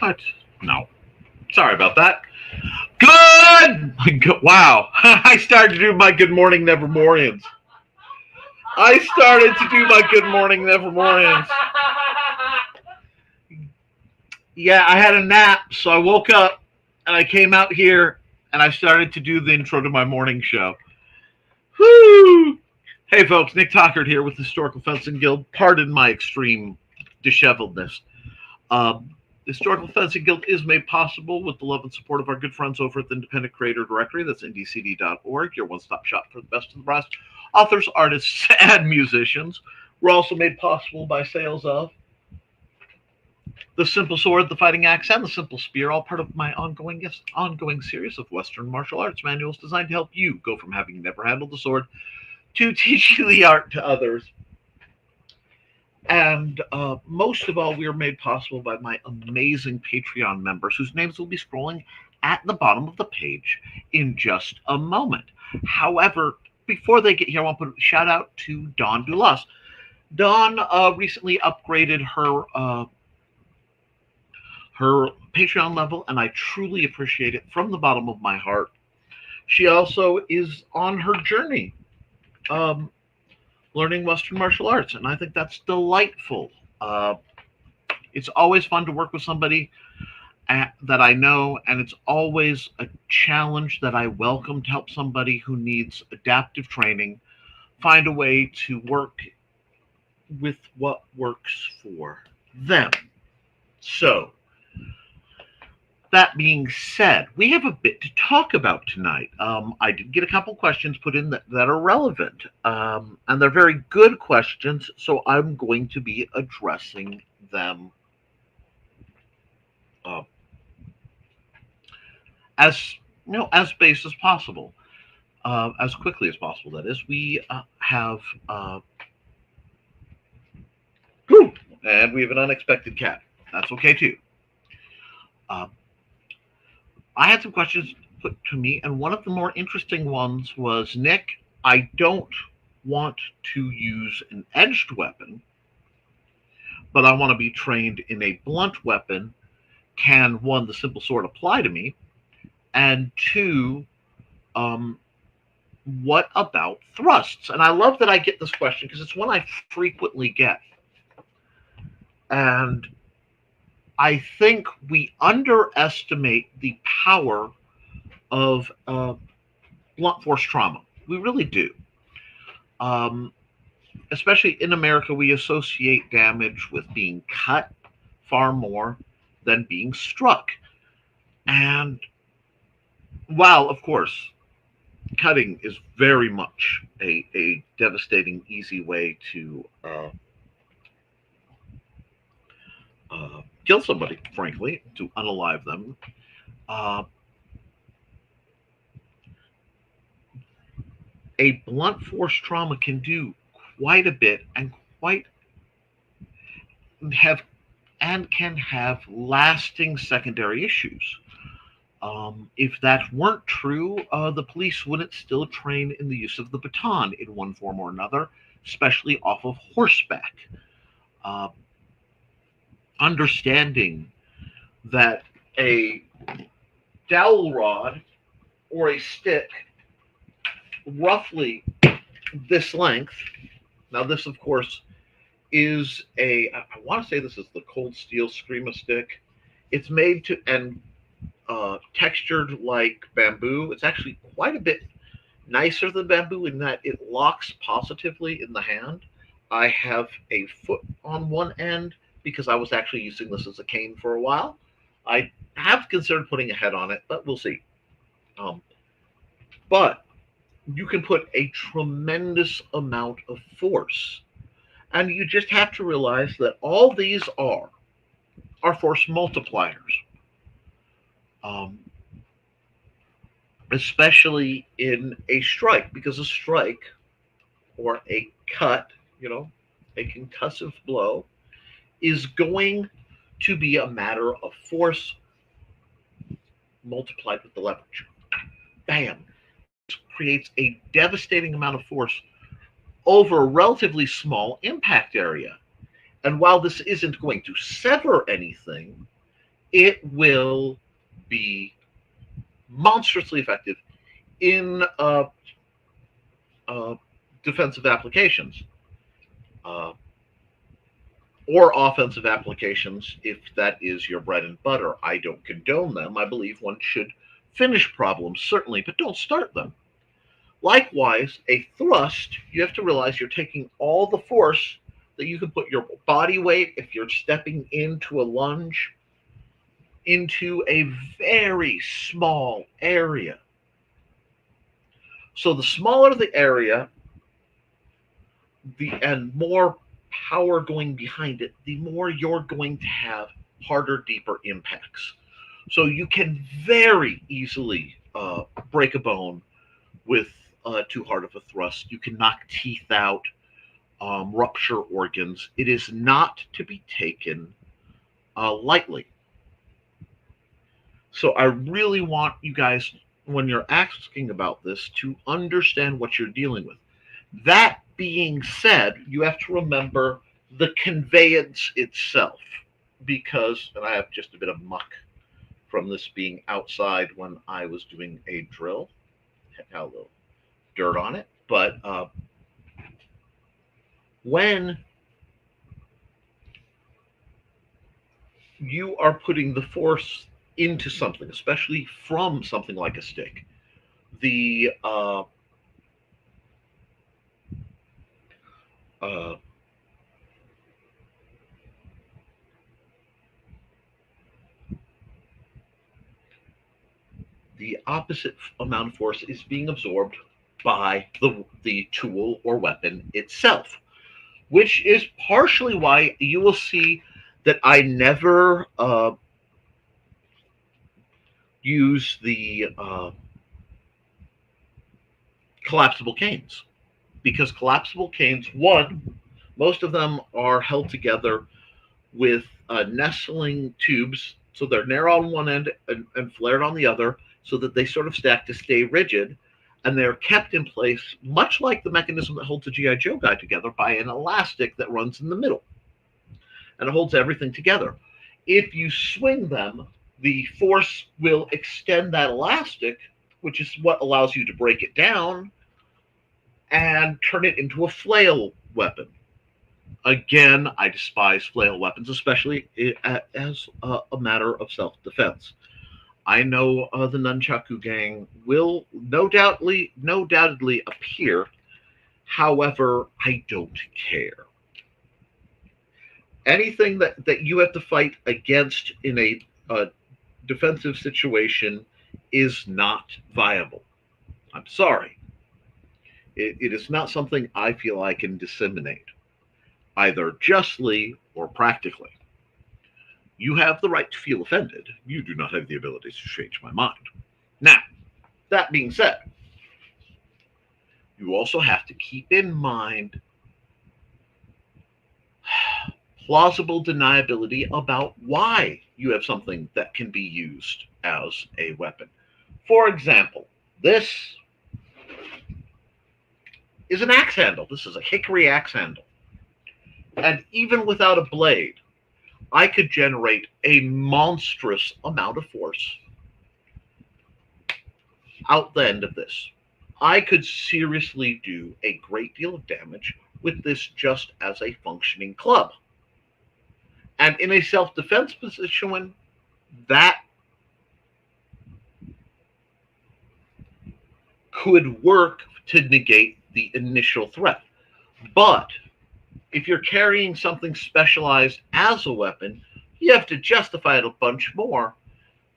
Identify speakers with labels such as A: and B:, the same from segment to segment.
A: What? No. Sorry about that. Good! Wow. I started to do my Good Morning Nevermorians. I started to do my Good Morning Nevermorians. Yeah, I had a nap, so I woke up and I came out here and I started to do the intro to my morning show. Whoo! Hey, folks, Nick Tockard here with the Historical Fencing Guild. Pardon my extreme disheveledness. The Historical Fencing Guild is made possible with the love and support of our good friends over at the Independent Creator Directory. That's IndieCD.org, your one-stop shop for the best of the best authors, artists, and musicians. We're also made possible by sales of the Simple Sword, the Fighting Axe, and the Simple Spear, all part of my ongoing series of Western martial arts manuals designed to help you go from having never handled the sword to teaching the art to others. And most of all, we are made possible by my amazing Patreon members, whose names will be scrolling at the bottom of the page in just a moment. However, before they get here, I want to put a shout out to Dawn Dulas. Dawn recently upgraded her Patreon level, and I truly appreciate it from the bottom of my heart. She also is on her journey, learning Western martial arts, and I think that's delightful. It's always fun to work with somebody that I know, and it's always a challenge that I welcome to help somebody who needs adaptive training find a way to work with what works for them. So, that being said, we have a bit to talk about tonight. I did get a couple questions put in that are relevant, and they're very good questions, so I'm going to be addressing them as as base as possible, as quickly as possible. That is, we have and we have an unexpected cat. That's okay too. I had some questions put to me, and one of the more interesting ones was, Nick, I don't want to use an edged weapon, but I want to be trained in a blunt weapon. Can one, the simple sword, apply to me? And two, what about thrusts? And I love that I get this question because it's one I frequently get. And I think we underestimate the power of blunt force trauma. We really do. Especially in America, we associate damage with being cut far more than being struck. And while, of course, cutting is very much a devastating, easy way to kill somebody, frankly, to unalive them. A blunt force trauma can do quite a bit and can have lasting secondary issues. If that weren't true, the police wouldn't still train in the use of the baton in one form or another, especially off of horseback. Understanding that a dowel rod or a stick roughly this length, now this of course is I want to say this is the cold steel screama stick. It's made to and textured like bamboo. It's actually quite a bit nicer than bamboo in that it locks positively in the hand. I have a foot on one end because I was actually using this as a cane for a while. I have considered putting a head on it, but we'll see. But you can put a tremendous amount of force, and you just have to realize that all these are force multipliers. Especially in a strike, because a strike or a cut, a concussive blow, is going to be a matter of force multiplied with the leverage. Bam. This creates a devastating amount of force over a relatively small impact area. And while this isn't going to sever anything, it will be monstrously effective in defensive applications uh, or offensive applications if that is your bread and butter. I don't condone them. I believe one should finish problems, certainly, but don't start them. Likewise, a thrust, you have to realize you're taking all the force that you can put your body weight, if you're stepping into a lunge, into a very small area. So the smaller the area, and more power going behind it, the more you're going to have harder, deeper impacts. So you can very easily break a bone with too hard of a thrust. You can knock teeth out, rupture organs. It is not to be taken lightly. So I really want you guys, when you're asking about this, to understand what you're dealing with. That being said, you have to remember the conveyance itself, because, and I have just a bit of muck from this being outside when I was doing a drill, had a little dirt on it, but when you are putting the force into something, especially from something like a stick, the the opposite amount of force is being absorbed by the tool or weapon itself, which is partially why you will see that I never use the collapsible canes, because collapsible canes, one, most of them are held together with nestling tubes, so they're narrow on one end and flared on the other, so that they sort of stack to stay rigid, and they're kept in place, much like the mechanism that holds a G.I. Joe guy together, by an elastic that runs in the middle, and it holds everything together. If you swing them, the force will extend that elastic, which is what allows you to break it down and turn it into a flail weapon. Again, I despise flail weapons, especially as a matter of self-defense. I know the nunchaku gang will no doubtedly appear. However, I don't care. Anything that you have to fight against in a defensive situation is not viable. I'm sorry. It is not something I feel I can disseminate, either justly or practically. You have the right to feel offended. You do not have the ability to change my mind. Now, that being said, you also have to keep in mind plausible deniability about why you have something that can be used as a weapon. For example, this is an axe handle. This is a hickory axe handle. And even without a blade, I could generate a monstrous amount of force out the end of this. I could seriously do a great deal of damage with this just as a functioning club. And in a self-defense position, that could work to negate the initial threat. But if you're carrying something specialized as a weapon, you have to justify it a bunch more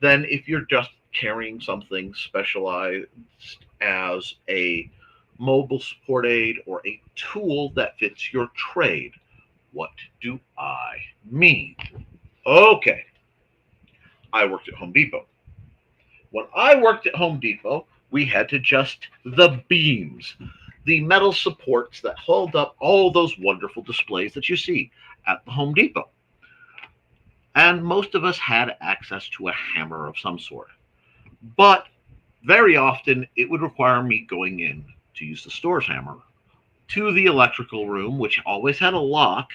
A: than if you're just carrying something specialized as a mobile support aid or a tool that fits your trade. What do I mean? Okay. I worked at Home Depot. When I worked at Home Depot, we had to adjust the beams, the metal supports that hold up all those wonderful displays that you see at the Home Depot. And most of us had access to a hammer of some sort. But very often it would require me going in to use the store's hammer to the electrical room, which always had a lock,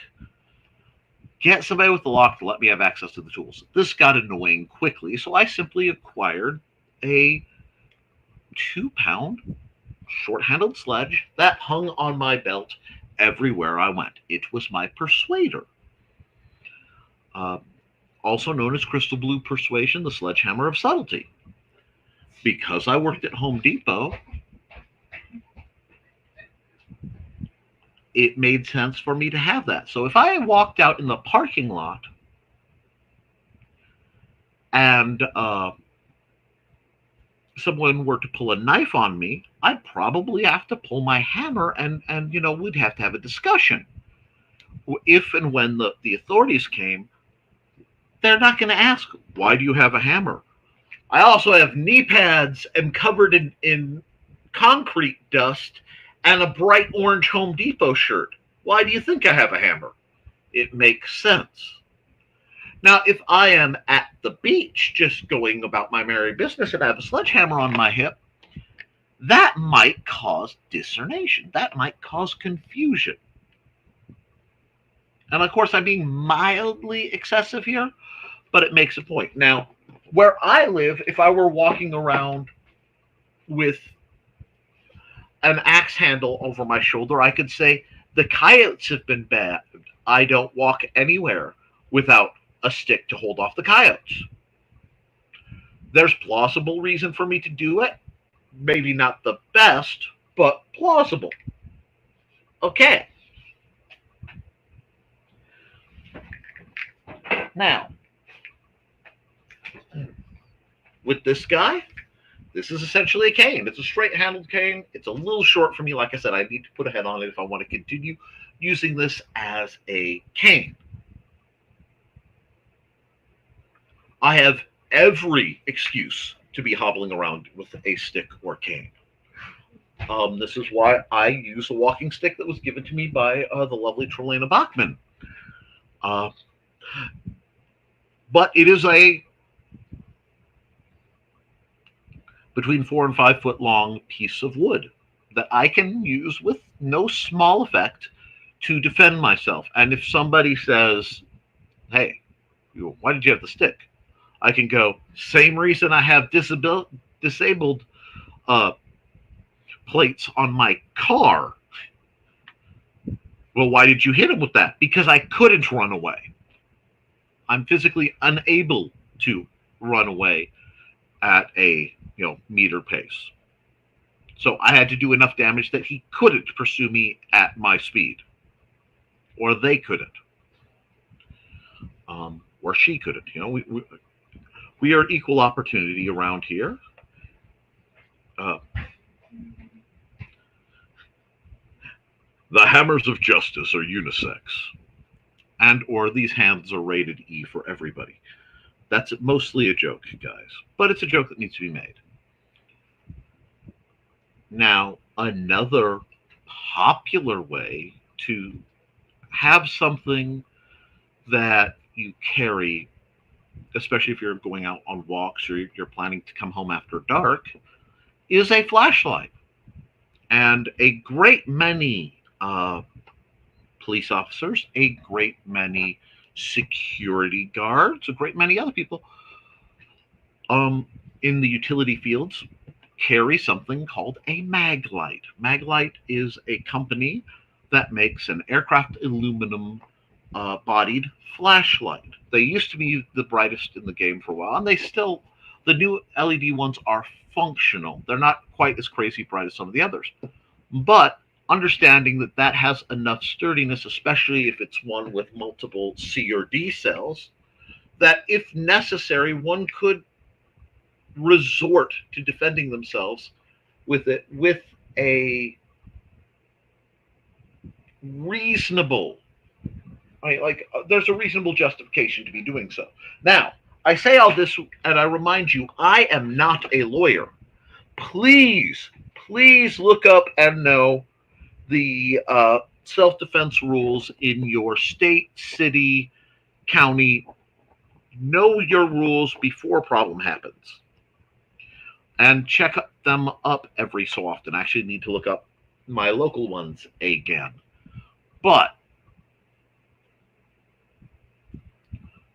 A: get somebody with the lock to let me have access to the tools. This got annoying quickly, so I simply acquired a 2-pound short-handled sledge that hung on my belt everywhere I went. It was my persuader. Also known as Crystal Blue Persuasion, the sledgehammer of subtlety. Because I worked at Home Depot, it made sense for me to have that. So if I walked out in the parking lot and someone were to pull a knife on me, I'd probably have to pull my hammer and we'd have to have a discussion. If and when the authorities came, they're not going to ask, why do you have a hammer? I also have knee pads and covered in concrete dust and a bright orange Home Depot shirt. Why do you think I have a hammer? It makes sense. Now, if I am at the beach just going about my merry business and I have a sledgehammer on my hip, that might cause discernation. That might cause confusion. And of course, I'm being mildly excessive here, but it makes a point. Now, where I live, if I were walking around with an axe handle over my shoulder, I could say, the coyotes have been bad. I don't walk anywhere without a stick to hold off the coyotes. There's plausible reason for me to do it. Maybe not the best, but plausible. Okay. Now, with this guy, this is essentially a cane. It's a straight-handled cane. It's a little short for me. Like I said, I need to put a head on it if I want to continue using this as a cane. I have every excuse to be hobbling around with a stick or cane. This is why I use a walking stick that was given to me by the lovely Trilaina Bachman. But it is a between 4 and 5 foot long piece of wood that I can use with no small effect to defend myself. And if somebody says, hey, why did you have the stick? I can go, same reason I have disabled plates on my car. Well, why did you hit him with that? Because I couldn't run away. I'm physically unable to run away at a meter pace. So I had to do enough damage that he couldn't pursue me at my speed. Or they couldn't. Or she couldn't. We are equal opportunity around here. The hammers of justice are unisex. And or these hands are rated E for everybody. That's mostly a joke, guys. But it's a joke that needs to be made. Now, another popular way to have something that you carry, especially if you're going out on walks or you're planning to come home after dark, is a flashlight. And a great many police officers, a great many security guards, a great many other people in the utility fields carry something called a Maglite. Maglite is a company that makes an aircraft aluminum bodied flashlight. They used to be the brightest in the game for a while, and the new LED ones are functional. They're not quite as crazy bright as some of the others. But understanding that has enough sturdiness, especially if it's one with multiple C or D cells, that if necessary, one could resort to defending themselves with it with a reasonable, there's a reasonable justification to be doing so. Now, I say all this, and I remind you, I am not a lawyer. Please look up and know the self-defense rules in your state, city, county. Know your rules before a problem happens. And check them up every so often. I actually need to look up my local ones again. But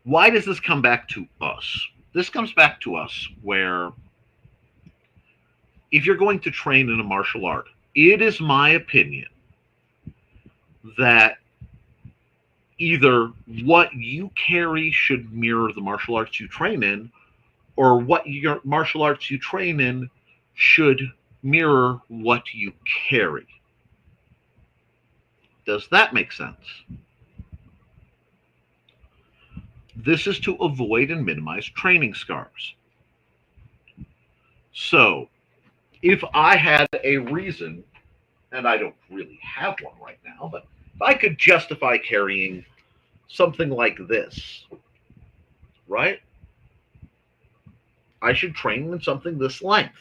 A: Why does this come back to us? This comes back to us where if you're going to train in a martial art, it is my opinion that either what you carry should mirror the martial arts you train in, or what your martial arts you train in should mirror what you carry. Does that make sense? This is to avoid and minimize training scars. So, if I had a reason, and I don't really have one right now, but if I could justify carrying something like this, right? I should train in something this length.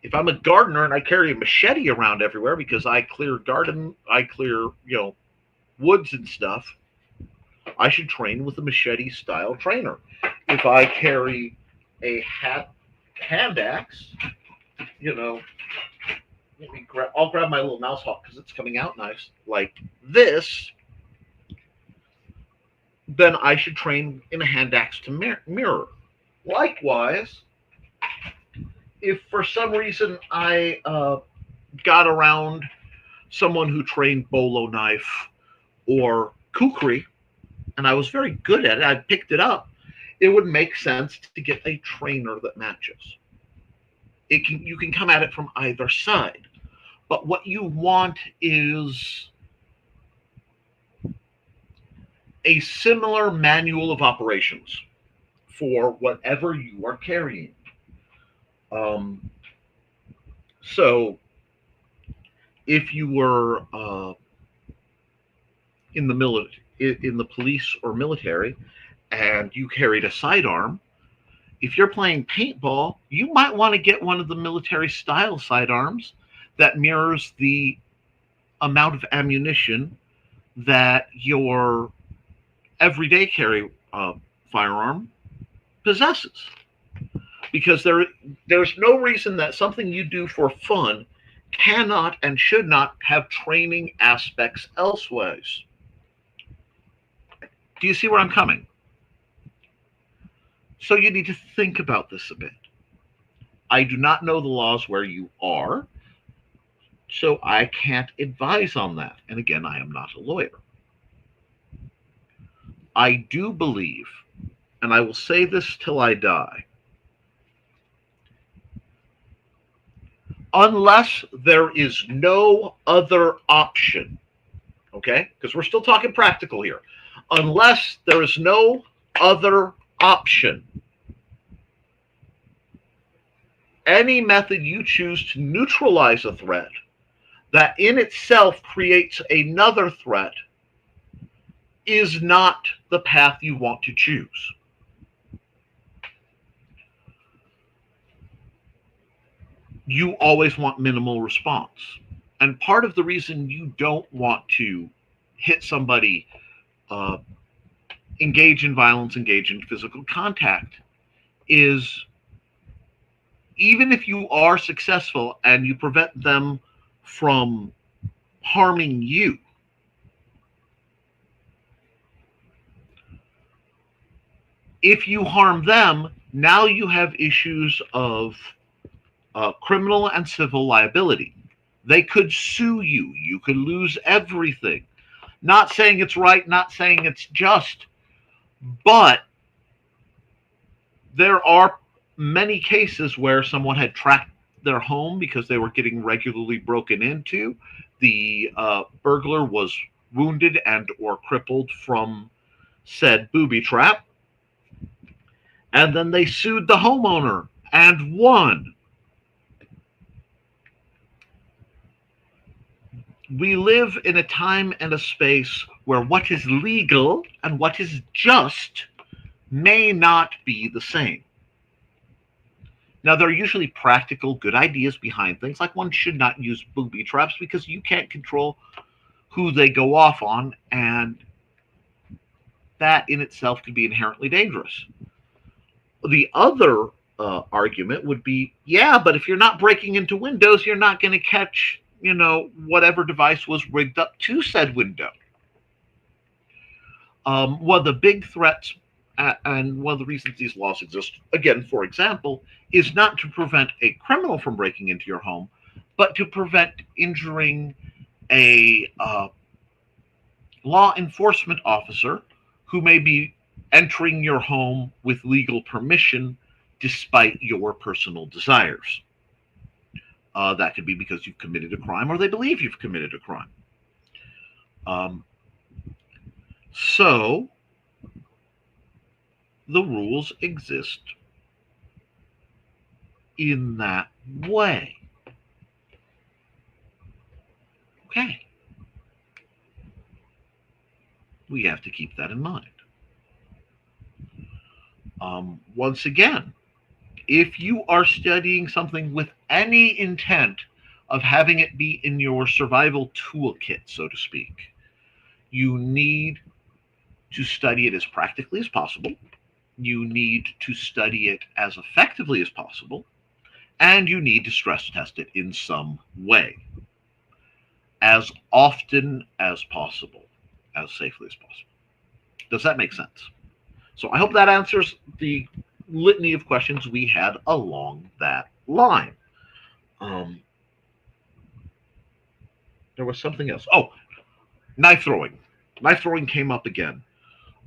A: If I'm a gardener and I carry a machete around everywhere because I clear woods and stuff, I should train with a machete style trainer. If I carry a hand axe, I'll grab my little mouse hawk because it's coming out nice like this, then I should train in a hand axe to mirror. Likewise, if for some reason I got around someone who trained bolo knife or kukri, and I was very good at it, I picked it up, it would make sense to get a trainer that matches. You can come at it from either side, but what you want is a similar manual of operations for whatever you are carrying. So if you were in the police or military and you carried a sidearm, if you're playing paintball, you might want to get one of the military style sidearms that mirrors the amount of ammunition that your everyday carry firearm possesses. Because there's no reason that something you do for fun cannot and should not have training aspects elsewise. Do you see where I'm coming? So you need to think about this a bit. I do not know the laws where you are, so I can't advise on that. And again, I am not a lawyer. I do believe, and I will say this till I die, unless there is no other option, okay? Because we're still talking practical here. Unless there is no other option, any method you choose to neutralize a threat that in itself creates another threat is not the path you want to choose. You always want minimal response. And part of the reason you don't want to hit somebody, engage in violence, engage in physical contact, is even if you are successful and you prevent them from harming you, if you harm them, now you have issues of criminal and civil liability. They could sue you. You could lose everything. Not saying it's right, not saying it's just, but there are many cases where someone had tracked their home because they were getting regularly broken into. The burglar was wounded and or crippled from said booby trap. And then they sued the homeowner and won. We live in a time and a space where what is legal and what is just may not be the same. Now, there are usually practical, good ideas behind things, like one should not use booby traps because you can't control who they go off on, and that in itself could be inherently dangerous. The other argument would be, yeah, but if you're not breaking into windows, you're not going to catch, whatever device was rigged up to said window. One of the big threats and one of the reasons these laws exist, again, for example, is not to prevent a criminal from breaking into your home, but to prevent injuring a law enforcement officer who may be entering your home with legal permission despite your personal desires. That could be because you've committed a crime or they believe you've committed a crime. Um, so the rules exist in that way. Okay. We have to keep that in mind. Once again, if you are studying something with any intent of having it be in your survival toolkit, so to speak, you need to study it as practically as possible. You need to study it as effectively as possible. And you need to stress test it in some way as often as possible, as safely as possible. Does that make sense? So I hope that answers the litany of questions we had along that line. Um, there was something else. Oh, knife throwing. Knife throwing came up again.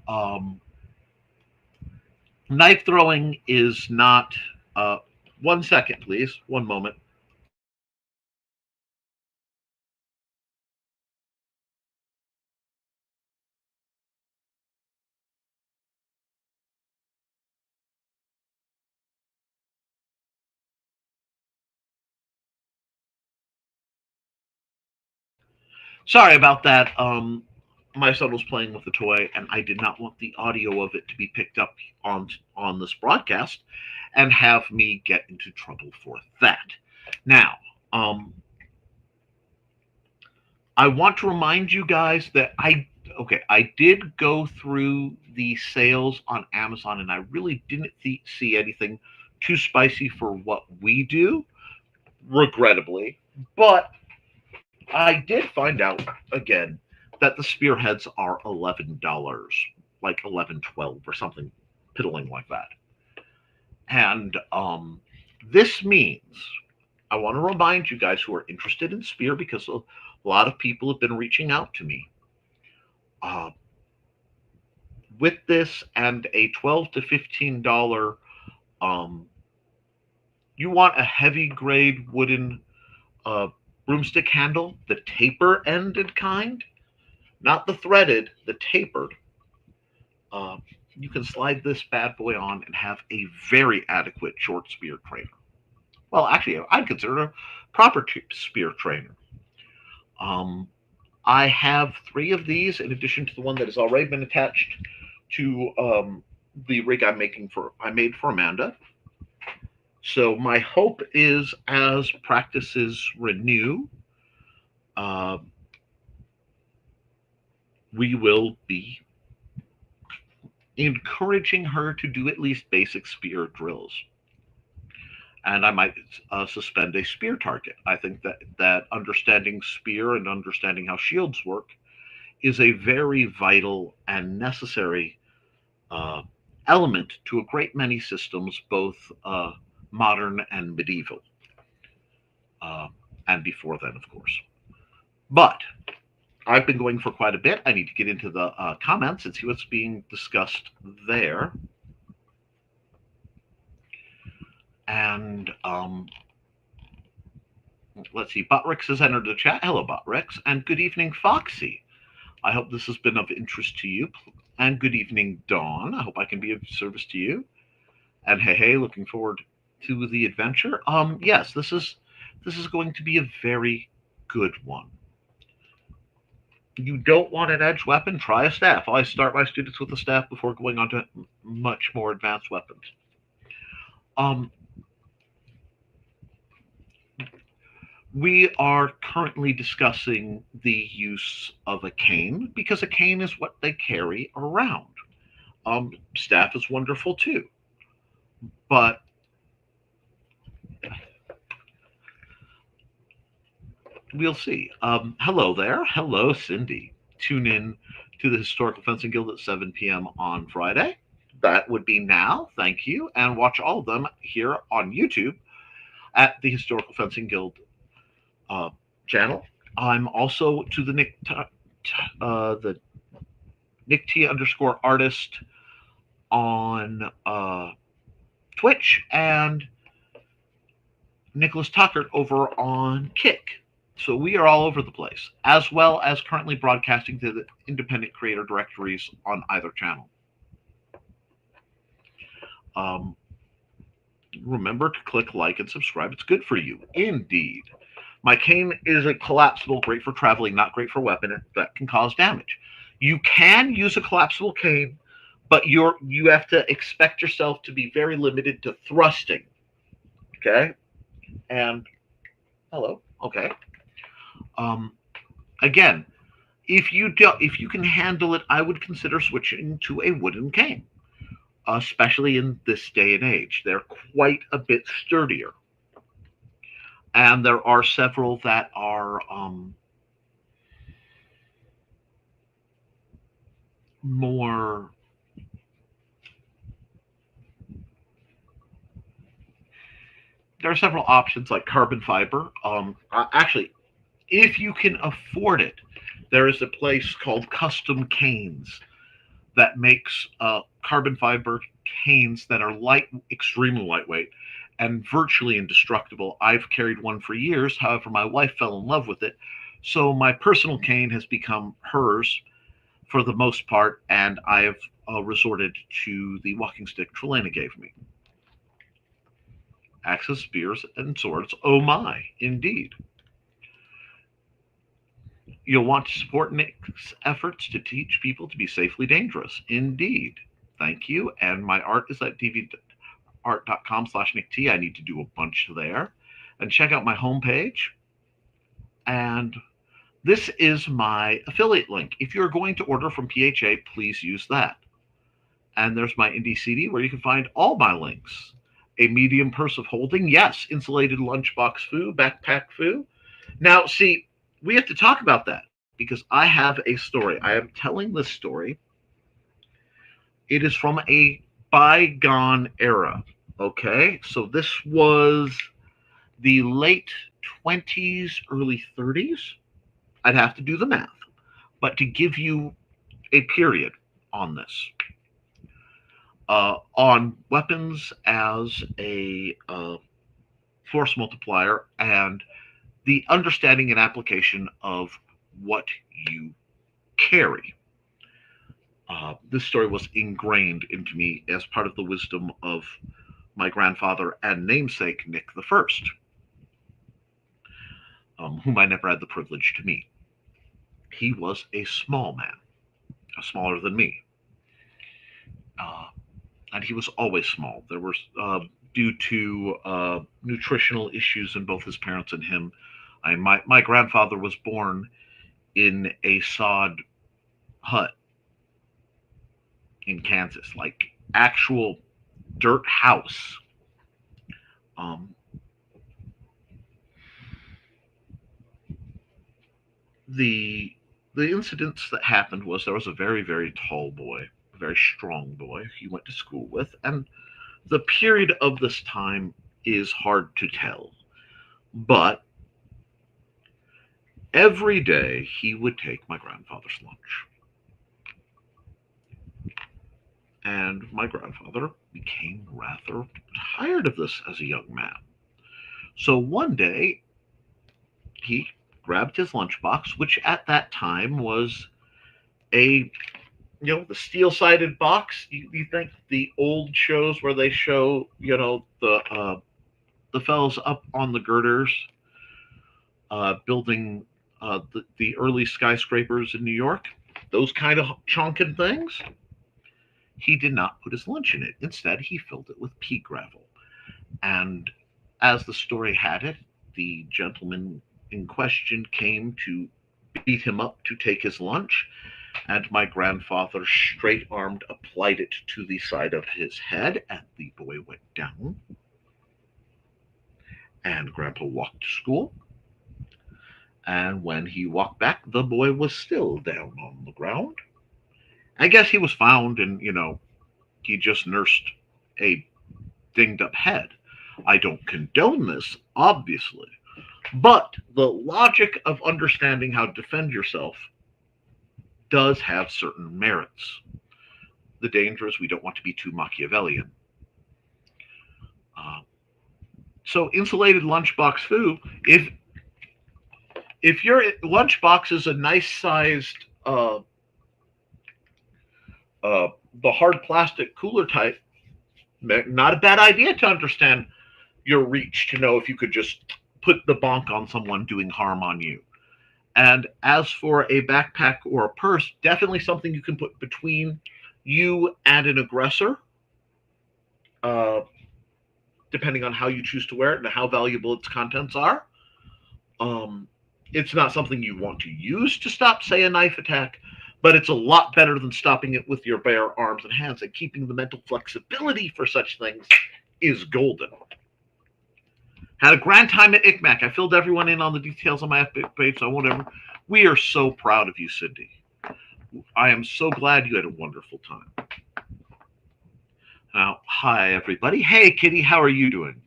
A: Um, Knife throwing is not. 1 second, please. One moment. Sorry about that. My son was playing with the toy, and I did not want the audio of it to be picked up on this broadcast, and have me get into trouble for that. Now, I want to remind you guys that I did go through the sales on Amazon, and I really didn't see anything too spicy for what we do, regrettably. But I did find out again that the spearheads are $11, like 11, 12, or something piddling like that. And this means I want to remind you guys who are interested in spear, because a lot of people have been reaching out to me. Uh, with this and a $12 to $15, um, you want a heavy grade wooden uh, broomstick handle, the taper ended kind, not the threaded, the tapered. Uh, you can slide this bad boy on and have a very adequate short spear trainer. Well, actually, I'd consider it a proper spear trainer. Um, I have 3 of these in addition to the one that has already been attached to the rig I made for Amanda. So my hope is, as practices renew, uh, we will be encouraging her to do at least basic spear drills. And I might suspend a spear target. I think that understanding spear and understanding how shields work is a very vital and necessary uh, element to a great many systems, both modern and medieval, uh, and before then, of course. But I've been going for quite a bit. I need to get into the comments and see what's being discussed there. And let's see, Botrix has entered the chat. Hello, Botrix. And good evening, Foxy. I hope this has been of interest to you. And good evening, Dawn. I hope I can be of service to you. And hey, looking forward to the adventure. Yes, this is going to be a very good one. You don't want an edge weapon? Try a staff. I start my students with a staff before going on to much more advanced weapons. We are currently discussing the use of a cane, because a cane is what they carry around. Staff is wonderful too, but we'll see. Hello there. Hello, Cindy. tune in to the Historical Fencing Guild at 7 p.m. on Friday. That would be now. Thank you. And watch all of them here on YouTube at the Historical Fencing Guild channel. I'm also to the Nick T _ artist on Twitch, and Nicholas Tuckert over on Kick. So we are all over the place, as well as currently broadcasting to the independent creator directories on either channel. Remember to click like and subscribe. It's good for you, indeed. My cane is a collapsible, great for traveling, not great for weapon that can cause damage. You can use a collapsible cane, but you have to expect yourself to be very limited to thrusting. Okay? And hello. Okay. Again, if you can handle it, I would consider switching to a wooden cane, especially in this day and age. They're quite a bit sturdier, and there are several that are more. There are several options like carbon fiber. Actually, if you can afford it, there is a place called Custom Canes that makes carbon fiber canes that are extremely lightweight and virtually indestructible. I've carried one for years. However, my wife fell in love with it. So my personal cane has become hers for the most part, and I have resorted to the walking stick Trilaina gave me. Axes, spears, and swords. Oh my, indeed. You'll want to support Nick's efforts to teach people to be safely dangerous. Indeed. Thank you. And my art is at dvart.com/NickT. I need to do a bunch there. And check out my homepage. And this is my affiliate link. If you're going to order from PHA, please use that. And there's my IndieCD where you can find all my links. A medium purse of holding. Yes, insulated lunchbox foo, backpack foo. Now, see, we have to talk about that because I have a story. I am telling this story. It is from a bygone era. Okay, so this was the late 20s, early 30s. I'd have to do the math, but to give you a period on this, on weapons as a force multiplier and the understanding and application of what you carry. This story was ingrained into me as part of the wisdom of my grandfather and namesake, Nick the First, whom I never had the privilege to meet. He was a small man, smaller than me. And he was always small. There were, due to nutritional issues in both his parents and him, my grandfather was born in a sod hut in Kansas, like actual dirt house. The incidents that happened was there was a very, very tall boy, a very strong boy he went to school with, and the period of this time is hard to tell, but every day he would take my grandfather's lunch. And my grandfather became rather tired of this as a young man. So one day he grabbed his lunchbox, which at that time was the steel-sided box. You think the old shows where they show, the fellows up on the girders building the early skyscrapers in New York, those kind of chunking things. He did not put his lunch in it. Instead, he filled it with pea gravel. And as the story had it, the gentleman in question came to beat him up to take his lunch, and my grandfather straight-armed applied it to the side of his head, and the boy went down. And Grandpa walked to school, And when he walked back, the boy was still down on the ground. I guess he was found and, he just nursed a dinged up head. I don't condone this, obviously, but the logic of understanding how to defend yourself does have certain merits. The danger is we don't want to be too Machiavellian. Uh, so insulated lunchbox food, if your lunchbox is a nice sized uh, the hard plastic cooler type, not a bad idea to understand your reach to know if you could just put the bonk on someone doing harm on you. And as for a backpack or a purse, definitely something you can put between you and an aggressor, uh, depending on how you choose to wear it and how valuable its contents are. Um, it's not something you want to use to stop, say, a knife attack, but it's a lot better than stopping it with your bare arms and hands. And keeping the mental flexibility for such things is golden. Had a grand time at ICMAC. I filled everyone in on the details on my FB page, so whatever. We are so proud of you, Cindy. I am so glad you had a wonderful time. Now, hi, everybody. Hey, Kitty, how are you doing?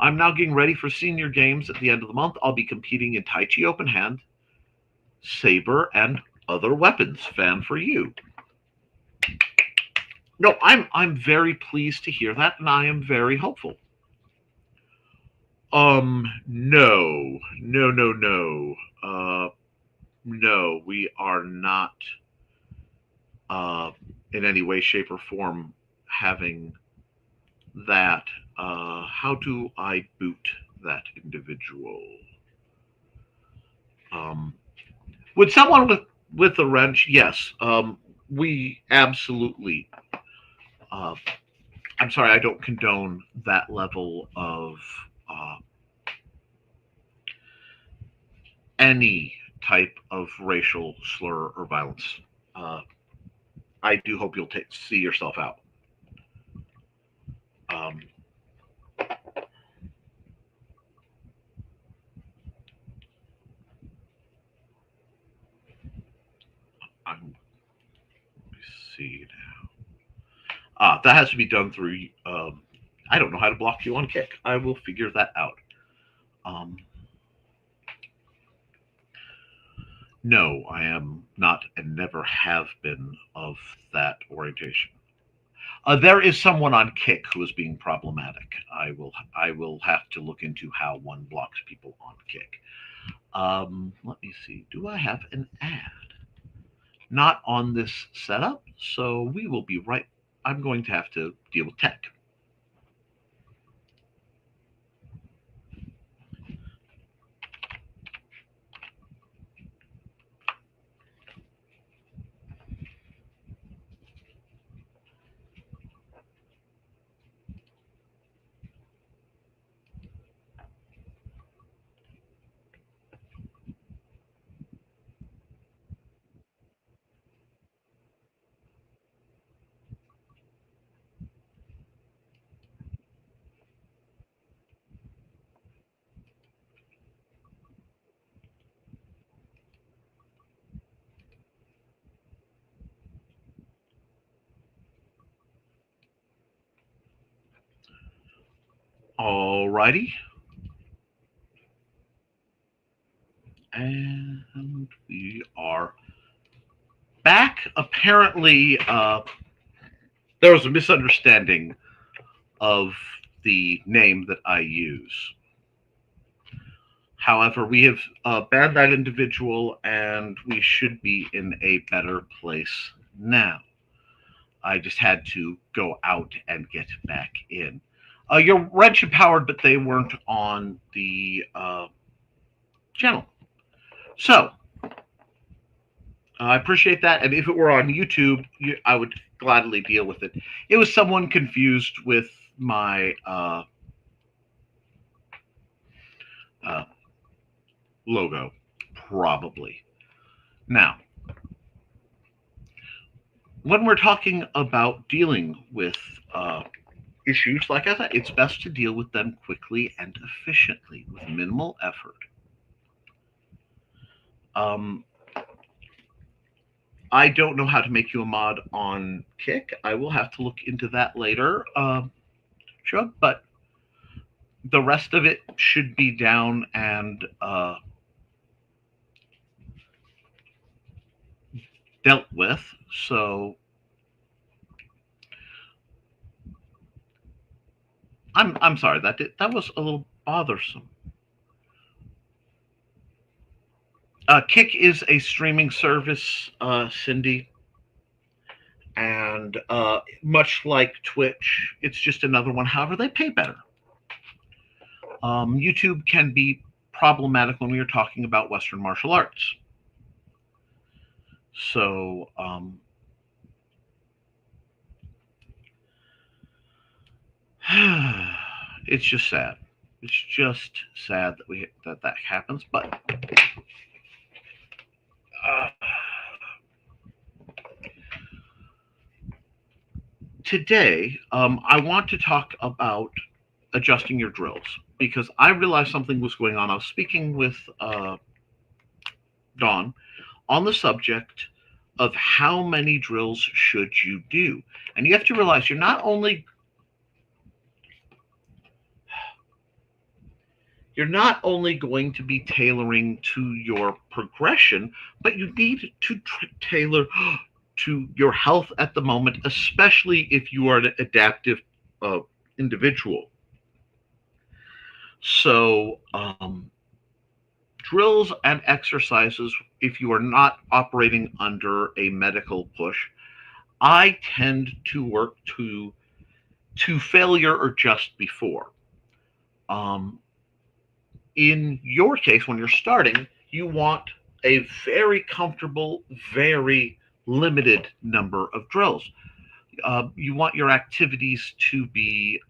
A: I'm now getting ready for senior games at the end of the month. I'll be competing in Tai Chi Open Hand, Saber, and other weapons. Fan for you. No, I'm very pleased to hear that, and I am very hopeful. No. No, we are not in any way, shape, or form having that. How do I boot that individual? Would someone with a wrench? Yes. We absolutely. I'm sorry, I don't condone that level of any type of racial slur or violence. I do hope you'll see yourself out. Let me see now. That has to be done through. I don't know how to block you on Kick. I will figure that out. No, I am not and never have been of that orientation. There is someone on Kick who is being problematic. I will have to look into how one blocks people on Kick. Let me see. Do I have an ad? Not on this setup, so we will be right. I'm going to have to deal with tech. Alrighty. And we are back. Apparently, there was a misunderstanding of the name that I use. However, we have banned that individual, and we should be in a better place now. I just had to go out and get back in. You're wrench empowered, but they weren't on the channel. So, I appreciate that. And if it were on YouTube, I would gladly deal with it. It was someone confused with my logo, probably. Now, when we're talking about dealing with issues, like I said, it's best to deal with them quickly and efficiently with minimal effort. Um, I don't know how to make you a mod on Kick. I will have to look into that later, Shug, but the rest of it should be down and dealt with. So I'm sorry that was a little bothersome. Kick is a streaming service, Cindy, and much like Twitch, it's just another one. However, they pay better. YouTube can be problematic when we are talking about Western martial arts. So it's just sad. It's just sad that happens. But today, I want to talk about adjusting your drills because I realized something was going on. I was speaking with Dawn on the subject of how many drills should you do, and you have to realize you're not only going to be tailoring to your progression, but you need to tailor to your health at the moment, especially if you are an adaptive individual. So drills and exercises, if you are not operating under a medical push, I tend to work to failure or just before. In your case, when you're starting, you want a very comfortable, very limited number of drills. You want your activities to be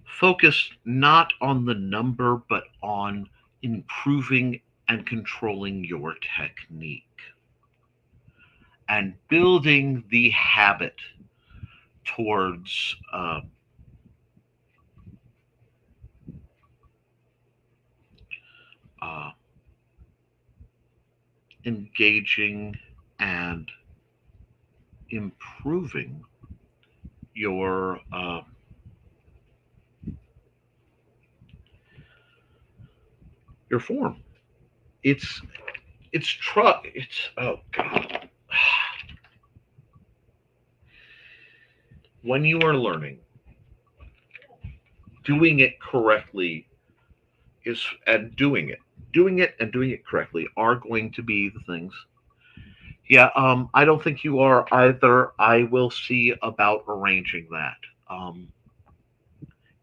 A: focused not on the number, but on improving and controlling your technique and building the habit towards engaging and improving your form. It's oh god. When you are learning, doing it correctly doing it and doing it correctly are going to be the things. Yeah, I don't think you are either. I will see about arranging that.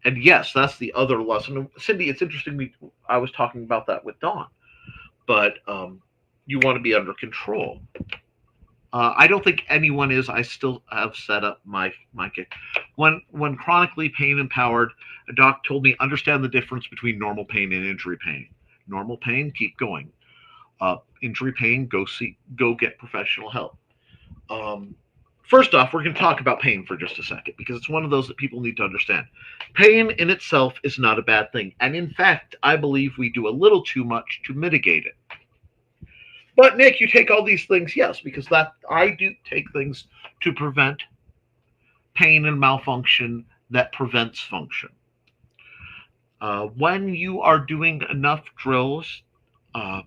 A: And yes, that's the other lesson. Cindy, it's interesting. I was talking about that with Dawn, but you want to be under control. I don't think anyone is. I still have set up my kick. When chronically pain empowered, a doc told me understand the difference between normal pain and injury pain. Normal pain, keep going. Injury pain, go get professional help. First off, we're going to talk about pain for just a second because it's one of those that people need to understand. Pain in itself is not a bad thing, and in fact, I believe we do a little too much to mitigate it. But Nick, you take all these things, yes, because that I do take things to prevent pain and malfunction that prevents function. When you are doing enough drills, when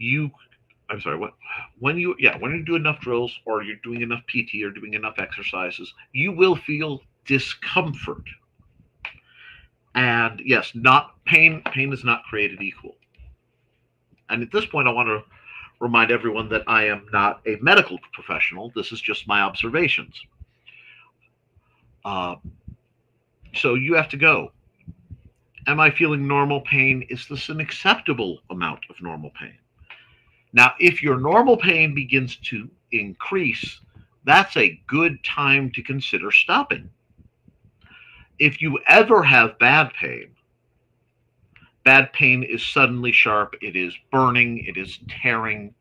A: you do enough drills or you're doing enough PT or doing enough exercises, you will feel discomfort. And yes, not pain is not created equal. And at this point, I want to remind everyone that I am not a medical professional. This is just my observations. So you have to go. Am I feeling normal pain? Is this an acceptable amount of normal pain? Now, if your normal pain begins to increase, that's a good time to consider stopping. If you ever have bad pain is suddenly sharp, it is burning, it is tearing.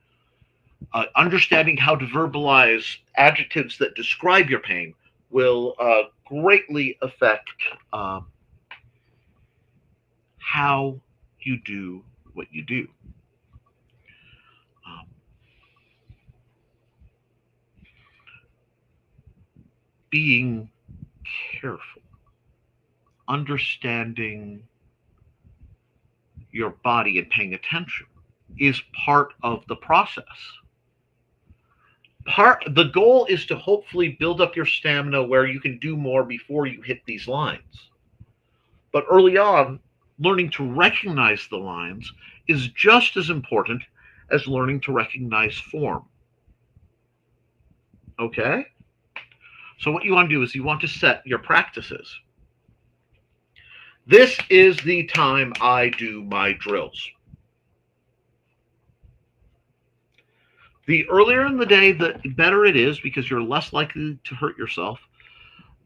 A: Understanding how to verbalize adjectives that describe your pain will greatly affect how you do what you do. Um, being careful, understanding your body and paying attention is part of the process. The goal is to hopefully build up your stamina where you can do more before you hit these lines. But early on, learning to recognize the lines is just as important as learning to recognize form. Okay? So what you want to do is you want to set your practices. This is the time I do my drills. The earlier in the day, the better it is because you're less likely to hurt yourself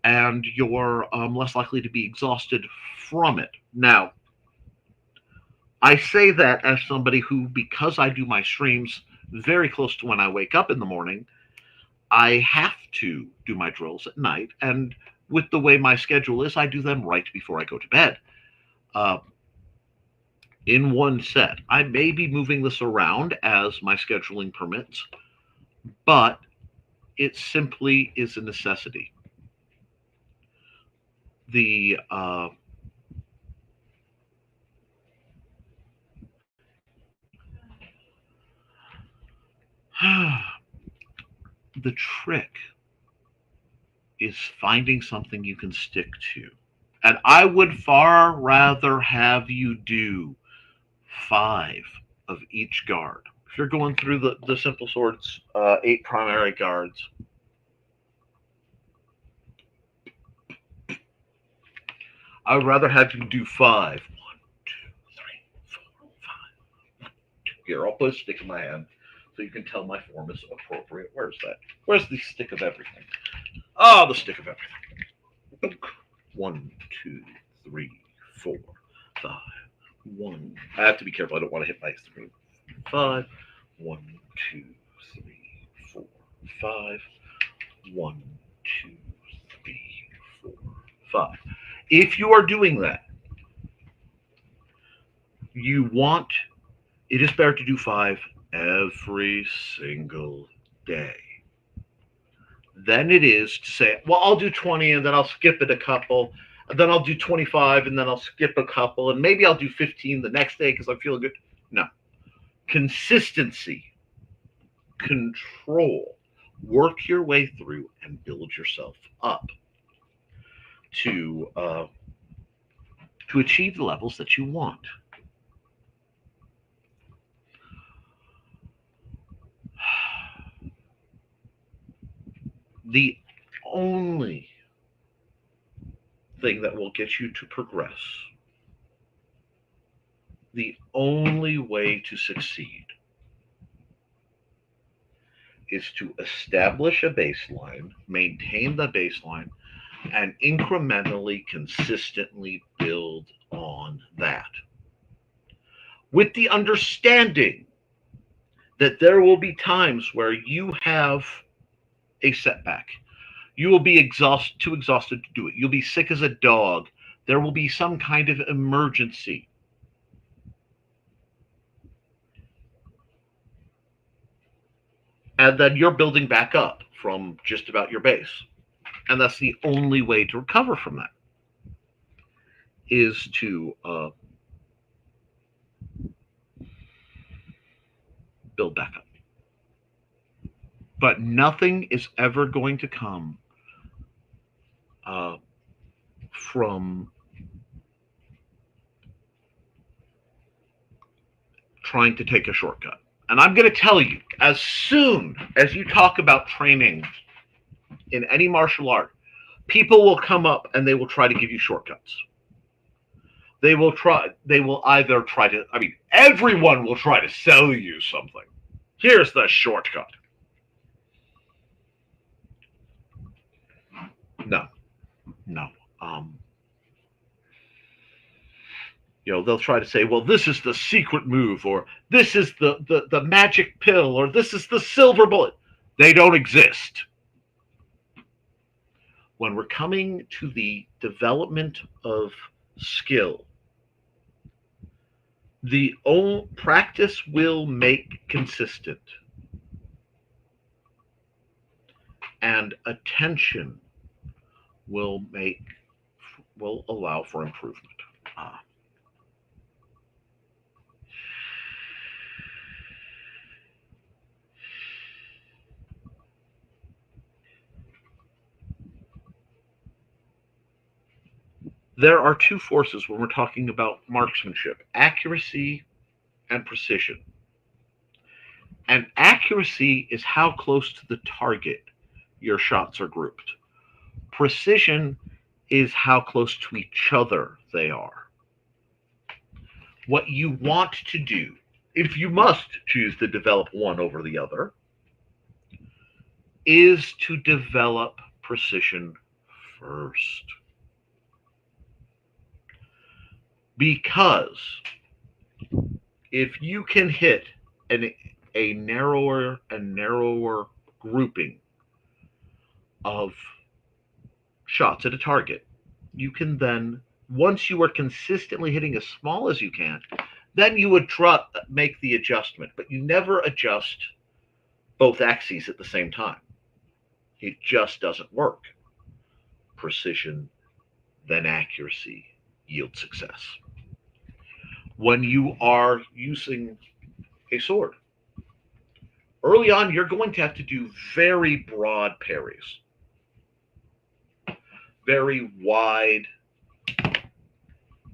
A: and you're less likely to be exhausted from it. Now, I say that as somebody who, because I do my streams very close to when I wake up in the morning, I have to do my drills at night. And with the way my schedule is, I do them right before I go to bed. In one set. I may be moving this around as my scheduling permits, but it simply is a necessity. The the trick is finding something you can stick to. And I would far rather have you do 5 of each guard. If you're going through the simple swords, 8 primary guards, I would rather have you do 5. 1, 2, 3, 4, 5. Here, I'll put a stick in my hand so you can tell my form is appropriate. Where's that? Where's the stick of everything? Oh, the stick of everything. 1, 2, 3, 4, 5. 1. I have to be careful. I don't want to hit my 3. 5. 1, 2, 3, 4, 5. 1, 2, 3, 4, 5. If you are doing that, it is better to do 5 every single day than it is to say, well, I'll do 20 and then I'll skip it a couple, and then I'll do 25 and then I'll skip a couple, and maybe I'll do 15 the next day because I'm feeling good. No. Consistency, control, work your way through and build yourself up to achieve the levels that you want. The only thing that will get you to progress, the only way to succeed, is to establish a baseline, maintain the baseline, and incrementally, consistently build on that. With the understanding that there will be times where you have a setback. You will be too exhausted to do it. You'll be sick as a dog. There will be some kind of emergency. And then you're building back up from just about your base. And that's the only way to recover from that, is to build back up. But nothing is ever going to come from trying to take a shortcut. And I'm going to tell you, as soon as you talk about training in any martial art, people will come up and they will try to give you shortcuts. They will either try to, everyone will try to sell you something. Here's the shortcut. No. They'll try to say, well, this is the secret move, or this is the magic pill, or this is the silver bullet. They don't exist. When we're coming to the development of skill, the old practice will make consistent, and attention will allow for improvement. There are two forces when we're talking about marksmanship: accuracy and precision. And accuracy is how close to the target your shots are grouped. Precision is how close to each other they are. What you want to do, if you must choose to develop one over the other, is to develop precision first. Because if you can hit a narrower and narrower grouping of shots at a target, you can then, once you are consistently hitting as small as you can, then you would make the adjustment. But you never adjust both axes at the same time. It just doesn't work. Precision, then accuracy yield success. When you are using a sword, early on, you're going to have to do very broad parries, very wide,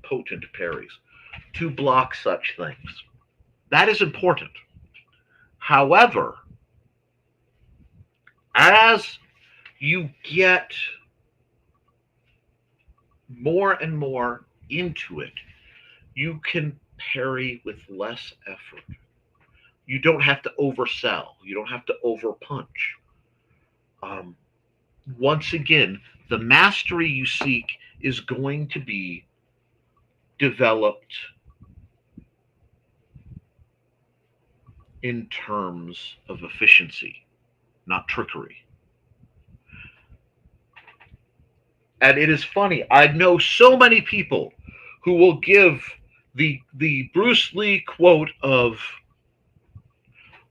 A: potent parries to block such things. That is important. However, as you get more and more into it, you can parry with less effort. You don't have to oversell. You don't have to overpunch. Once again, the mastery you seek is going to be developed in terms of efficiency, not trickery. And it is funny, I know so many people who will give the Bruce Lee quote of,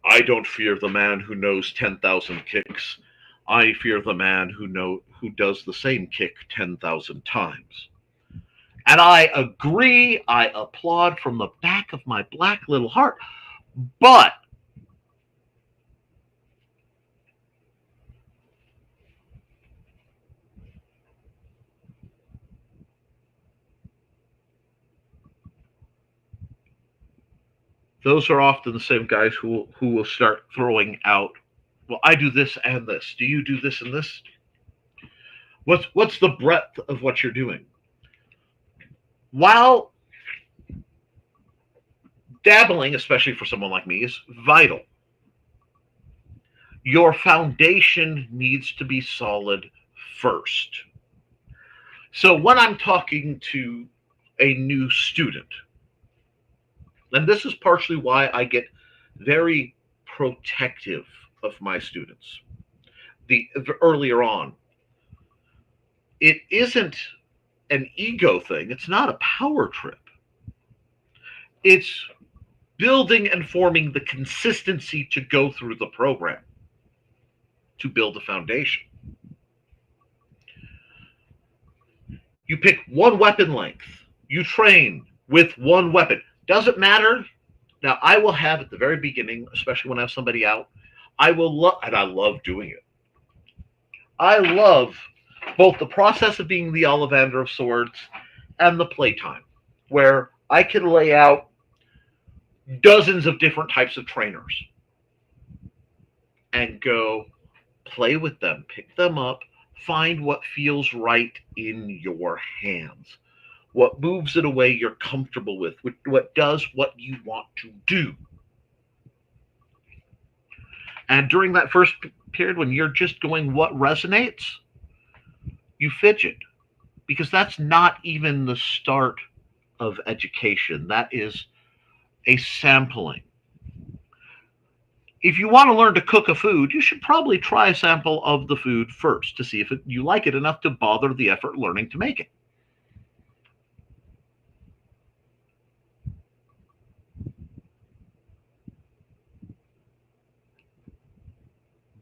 A: "I don't fear the man who knows 10,000 kicks. I fear the man who does the same kick 10,000 times." And I agree, I applaud from the back of my black little heart. But those are often the same guys who will start throwing out, well, I do this and this. Do you do this and this? What's the breadth of what you're doing? While dabbling, especially for someone like me, is vital, your foundation needs to be solid first. So when I'm talking to a new student, and this is partially why I get very protective of my students earlier on, it isn't an ego thing. It's not a power trip. It's building and forming the consistency to go through the program, to build a foundation. You pick one weapon length. You train with one weapon. Doesn't matter. Now, I will have at the very beginning, especially when I have somebody out, I love doing it. I love both the process of being the Ollivander of swords and the playtime, where I can lay out dozens of different types of trainers and go play with them, pick them up, find what feels right in your hands, what moves in a way you're comfortable with, what does what you want to do. And during that first period when you're just going what resonates, you fidget, because that's not even the start of education. That is a sampling. If you want to learn to cook a food, you should probably try a sample of the food first to see if you like it enough to bother the effort learning to make it.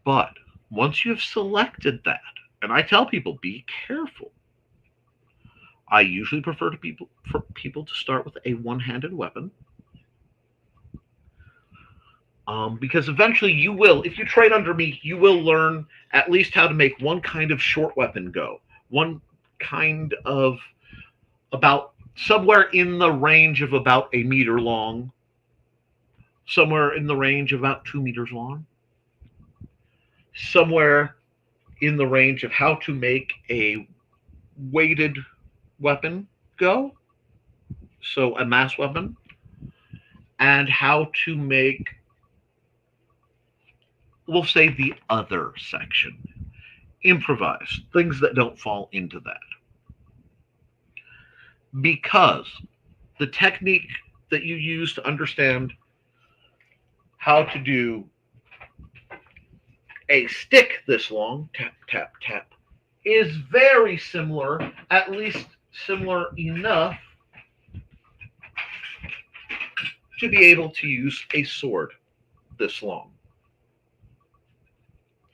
A: But once you've selected that, and I tell people, be careful. I usually prefer for people to start with a one-handed weapon. Because eventually you will, if you train under me, you will learn at least how to make one kind of short weapon go. One kind of about somewhere in the range of about a meter long, somewhere in the range of about 2 meters long, somewhere in the range of how to make a weighted weapon go, so a mass weapon, and how to make, we'll say, the other section, improvised, things that don't fall into that. Because the technique that you use to understand how to do a stick this long, tap, tap, tap, is very similar, at least similar enough to be able to use a sword this long.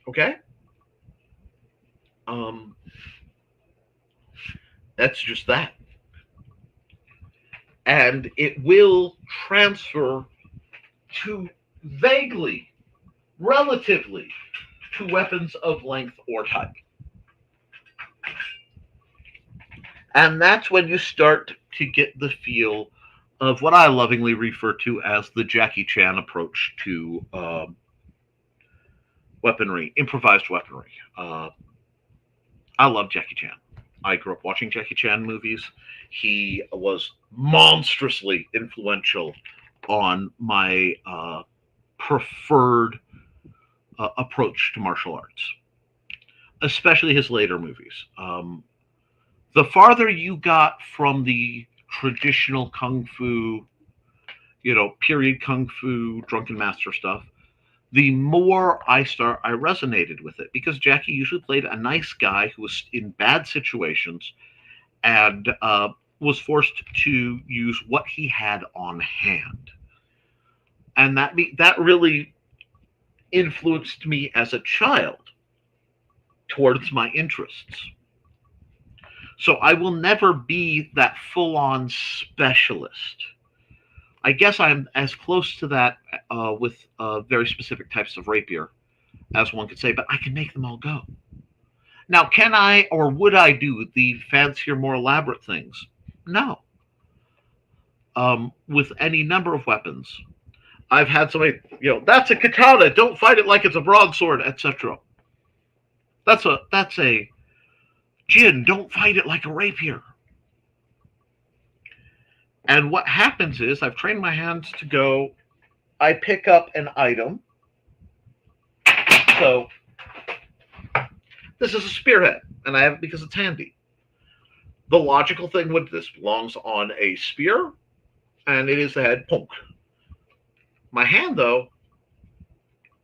A: Okay? That's just that. And it will transfer to vaguely, relatively, to weapons of length or type. And that's when you start to get the feel of what I lovingly refer to as the Jackie Chan approach to weaponry, improvised weaponry. I love Jackie Chan. I grew up watching Jackie Chan movies. He was monstrously influential on my preferred approach to martial arts, especially his later movies. The farther you got from the traditional kung fu, period kung fu, drunken master stuff, the more I resonated with it, because Jackie usually played a nice guy who was in bad situations and was forced to use what he had on hand, and that really influenced me as a child towards my interests. So I will never be that full-on specialist. I guess I'm as close to that with very specific types of rapier as one could say, but I can make them all go. Now, can I or would I do the fancier, more elaborate things? No. With any number of weapons. I've had somebody, that's a katana, don't fight it like it's a broadsword, etc. That's a Jin, don't fight it like a rapier. And what happens is, I've trained my hands to go, I pick up an item. So, this is a spearhead, and I have it because it's handy. The logical thing with this belongs on a spear, and it is the head, punk. My hand, though,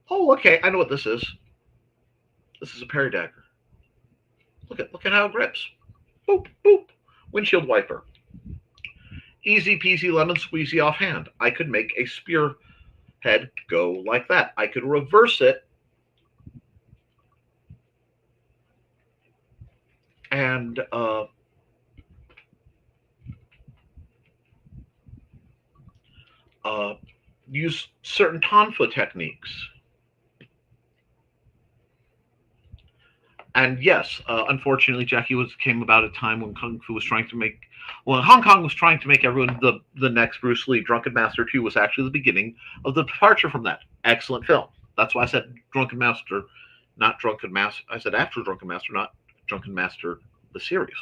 A: oh, okay, I know what this is. This is a parry dagger. Look at how it grips. Boop, boop. Windshield wiper. Easy peasy lemon squeezy offhand. I could make a spear head go like that. I could reverse it and use certain tonfa techniques. And yes, unfortunately, Jackie came about a time when Kung Fu was trying to make, well, Hong Kong was trying to make everyone the next Bruce Lee. Drunken Master 2 was actually the beginning of the departure from that. Excellent film. That's why I said Drunken Master, not Drunken Master. I said after Drunken Master, not Drunken Master, the series.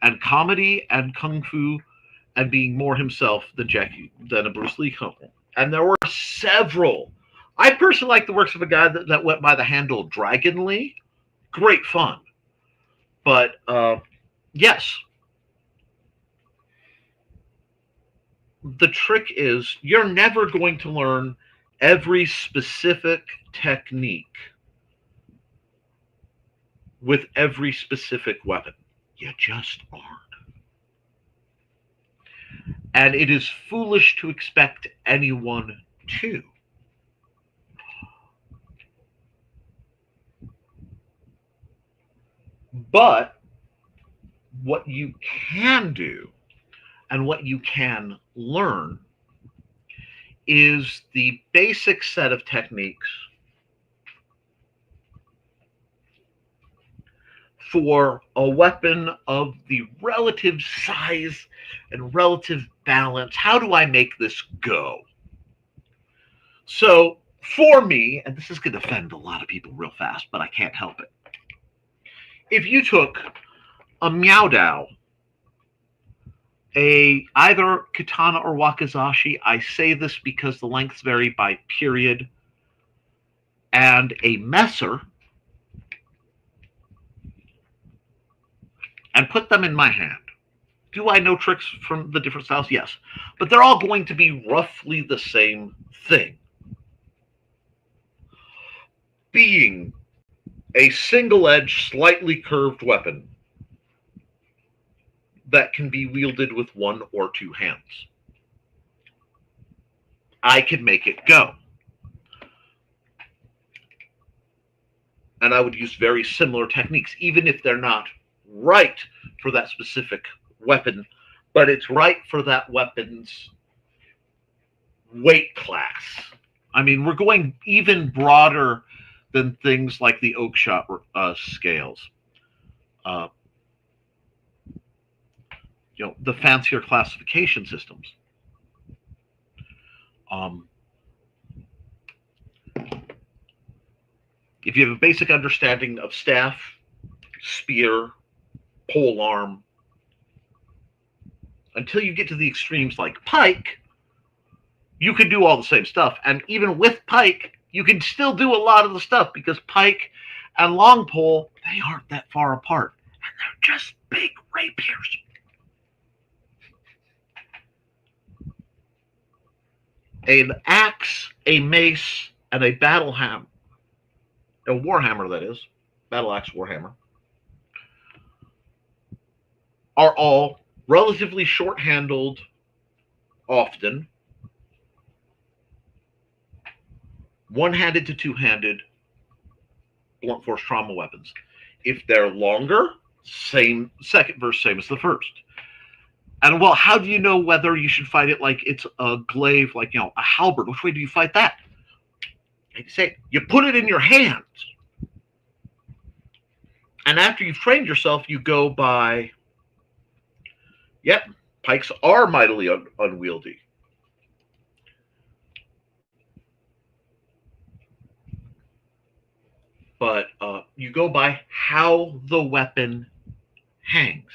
A: And comedy and Kung Fu and being more himself than a Bruce Lee couple. And there were several. I personally like the works of a guy that went by the handle Dragon Lee. Great fun. But, yes. the trick is you're never going to learn every specific technique with every specific weapon. You just aren't. And it is foolish to expect anyone to. But what you can do and what you can learn is the basic set of techniques for a weapon of the relative size and relative balance. How do I make this go? So for me, and this is going to offend a lot of people real fast, but I can't help it. If you took a Meow Dao, either katana or wakizashi, I say this because the lengths vary by period, and a messer, and put them in my hand. Do I know tricks from the different styles? Yes. But they're all going to be roughly the same thing. Being a single-edged, slightly curved weapon that can be wielded with one or two hands. I can make it go. And I would use very similar techniques, even if they're not right for that specific weapon, but it's right for that weapon's weight class. I mean, we're going even broader than things like the Oakshot scales. The fancier classification systems. If you have a basic understanding of staff, spear, pole arm, until you get to the extremes like pike, you can do all the same stuff. And even with pike, you can still do a lot of the stuff because pike and long pole, they aren't that far apart. And they're just big rapiers. An axe, a mace, and a battle hammer, a warhammer that is, battle axe warhammer, are all relatively short-handled, often, one-handed to two-handed blunt force trauma weapons. If they're longer, same second verse, same as the first. And well, how do you know whether you should fight it like it's a glaive, like, a halberd? Which way do you fight that? Like you say, you put it in your hands. And after you've trained yourself, you go by, pikes are mightily unwieldy. But you go by how the weapon hangs.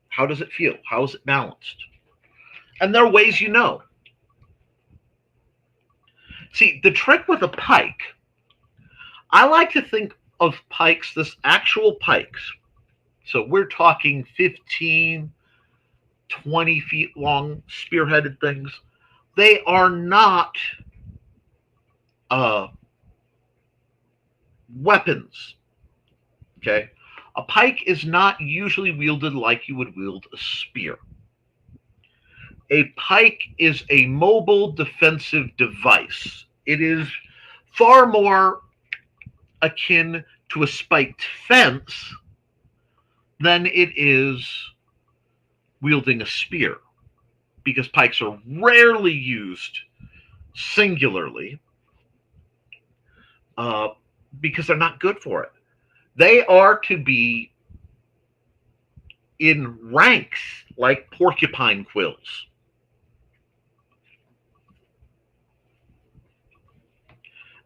A: How does it feel? How is it balanced? And there are ways you know. See, the trick with a pike, I like to think of pikes, this actual pikes. So we're talking 15, 20 feet long spearheaded things. They are not weapons. Okay? A pike is not usually wielded like you would wield a spear. A pike is a mobile defensive device. It is far more akin to a spiked fence than it is wielding a spear, because pikes are rarely used singularly because they're not good for it. They are to be in ranks like porcupine quills.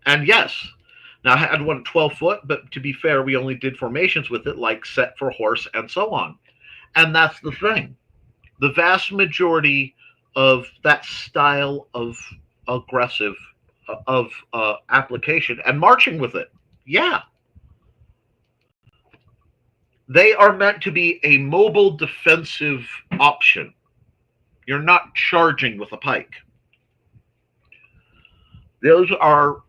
A: And yes, now I had one 12 foot, but to be fair, we only did formations with it, like set for horse and so on. And that's the thing. The vast majority of that style of aggressive, application and marching with it, they are meant to be a mobile defensive option. You're not charging with a pike. Those are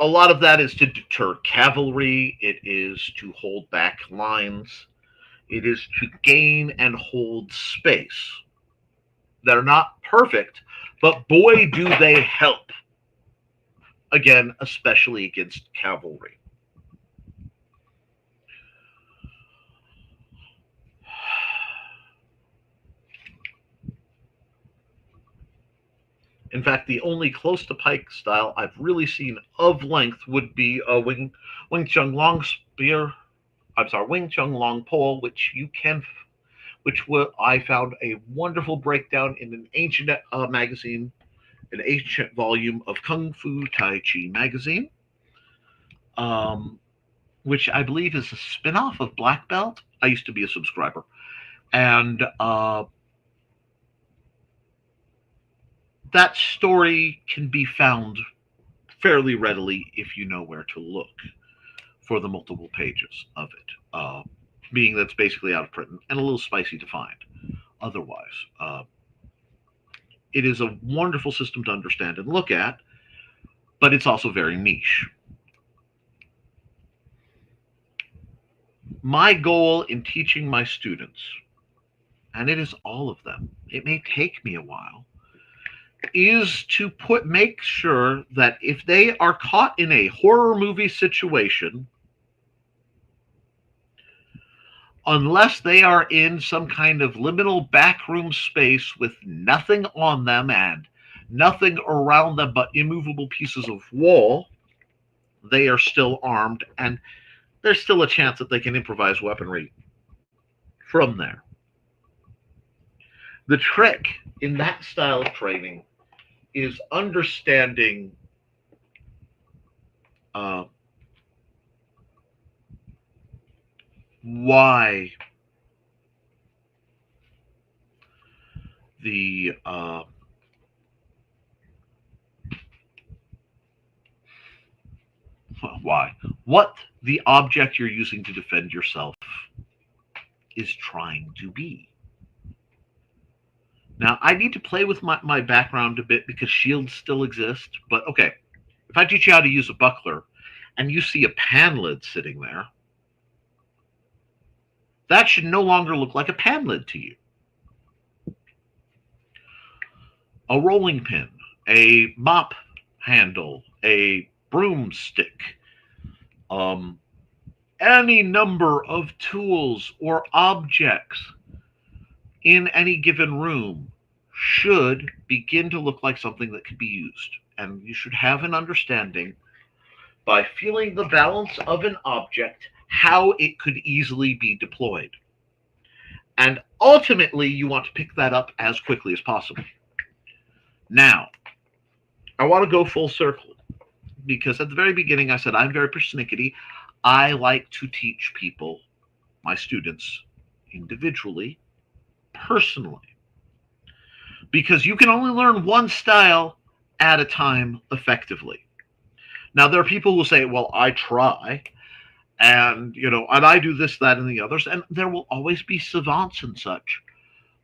A: a lot of that is to deter cavalry. It is to hold back lines. It is to gain and hold space. They're not perfect, but boy, do they help. Again, especially against cavalry. In fact, the only close to pike style I've really seen of length would be a Wing Chun Long spear. I'm sorry, Wing Chun Long pole, which I found a wonderful breakdown in an ancient magazine, an ancient volume of Kung Fu Tai Chi magazine, um, which I believe is a spinoff of Black Belt. I used to be a subscriber, and that story can be found fairly readily if you know where to look for the multiple pages of it. Being that's basically out of print and a little spicy to find otherwise. It is a wonderful system to understand and look at, but it's also very niche. My goal in teaching my students, and it is all of them, it may take me a while, is to make sure that if they are caught in a horror movie situation, unless they are in some kind of liminal backroom space with nothing on them and nothing around them but immovable pieces of wall, they are still armed, and there's still a chance that they can improvise weaponry from there. The trick in that style of training is understanding why the what the object you're using to defend yourself is trying to be. Now, I need to play with my background a bit because shields still exist, but okay. If I teach you how to use a buckler and you see a pan lid sitting there, that should no longer look like a pan lid to you. A rolling pin, a mop handle, a broomstick, any number of tools or objects in any given room should begin to look like something that could be used. And you should have an understanding by feeling the balance of an object how it could easily be deployed. And ultimately, you want to pick that up as quickly as possible. Now, I want to go full circle because at the very beginning I said I'm very persnickety. I like to teach people, my students, individually, personally. Because you can only learn one style at a time effectively. Now, there are people who will say, well, I try, and, and I do this, that, and the others, and there will always be savants and such.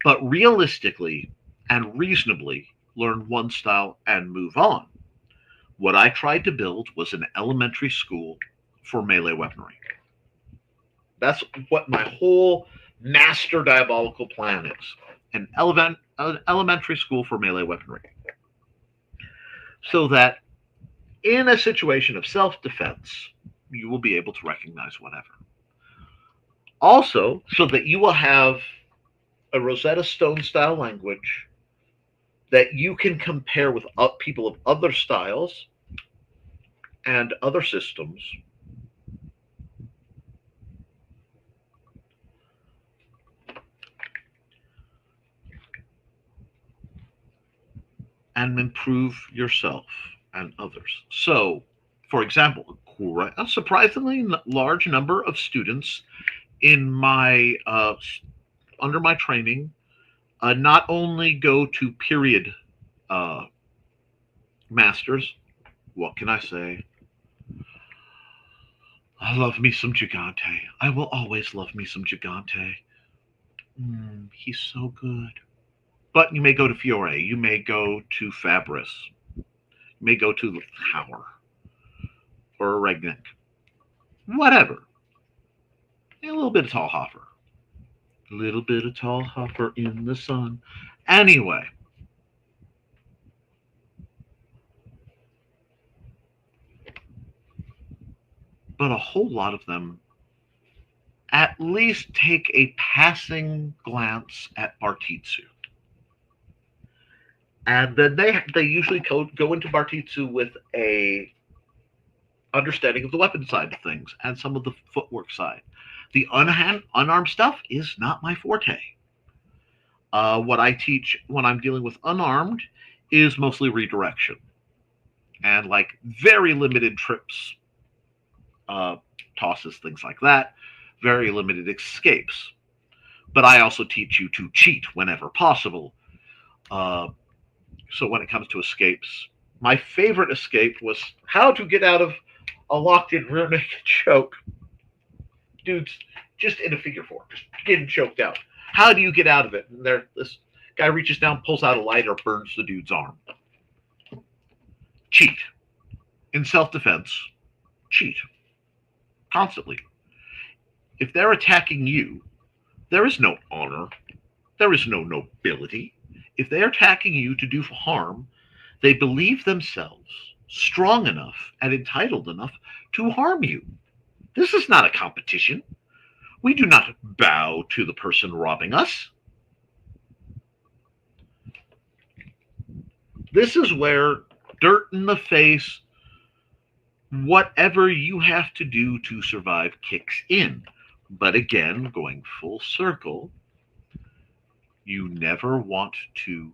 A: But realistically and reasonably, learn one style and move on. What I tried to build was an elementary school for melee weaponry. That's what my whole master diabolical plan is. An elementary school for melee weaponry. So that in a situation of self-defense, you will be able to recognize whatever. Also, so that you will have a Rosetta Stone style language that you can compare with people of other styles and other systems. And improve yourself and others. So, for example, a surprisingly large number of students in my under my training not only go to period masters. What can I say? I love me some Gigante. I will always love me some Gigante. He's so good. But you may go to Fiore, you may go to Fabris, you may go to Hauer or Regnick, whatever. A little bit of Tallhofer. A little bit of Tallhofer in the sun. Anyway, but a whole lot of them at least take a passing glance at Bartitsu. And then they usually go into Bartitsu with a understanding of the weapon side of things and some of the footwork side. The unarmed stuff is not my forte. What I teach when I'm dealing with unarmed is mostly redirection and like very limited trips, tosses, things like that, very limited escapes. But I also teach you to cheat whenever possible. So when it comes to escapes, my favorite escape was how to get out of a locked-in rear naked choke. Dude's just in a figure four, just getting choked out. How do you get out of it? And this guy reaches down, pulls out a lighter, burns the dude's arm. Cheat. In self-defense, cheat. Constantly. If they're attacking you, there is no honor. There is no nobility. If they're attacking you to do harm, they believe themselves strong enough and entitled enough to harm you. This is not a competition. We do not bow to the person robbing us. This is where dirt in the face, whatever you have to do to survive, kicks in. But again, going full circle, you never want to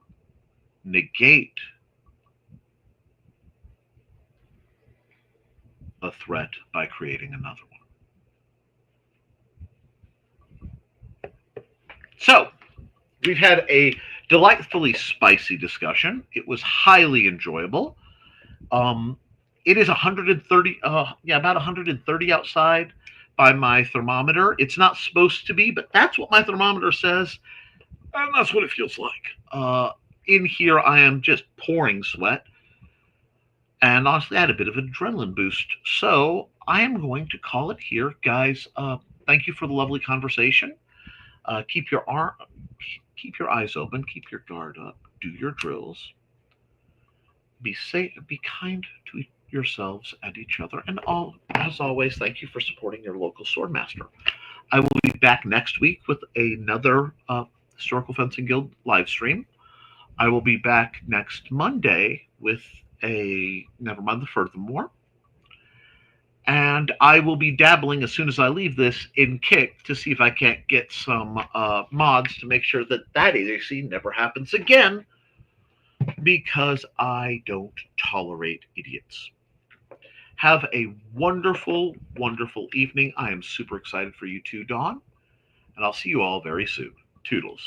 A: negate a threat by creating another one. So, we've had a delightfully spicy discussion. It was highly enjoyable. It is 130, about 130 outside by my thermometer. It's not supposed to be, but that's what my thermometer says, and that's what it feels like. In here, I am just pouring sweat, and honestly, I had a bit of an adrenaline boost. So I am going to call it here, guys. Thank you for the lovely conversation. Keep your eyes open, keep your guard up, do your drills. Be safe, be kind to yourselves and each other, and as always, thank you for supporting your local swordmaster. I will be back next week with another Historical Fencing Guild live stream. I will be back next Monday with a Never Mind the Furthermore. And I will be dabbling as soon as I leave this in Kick to see if I can't get some mods to make sure that idiocy never happens again, because I don't tolerate idiots. Have a wonderful, wonderful evening. I am super excited for you too, Dawn. And I'll see you all very soon. Toodles.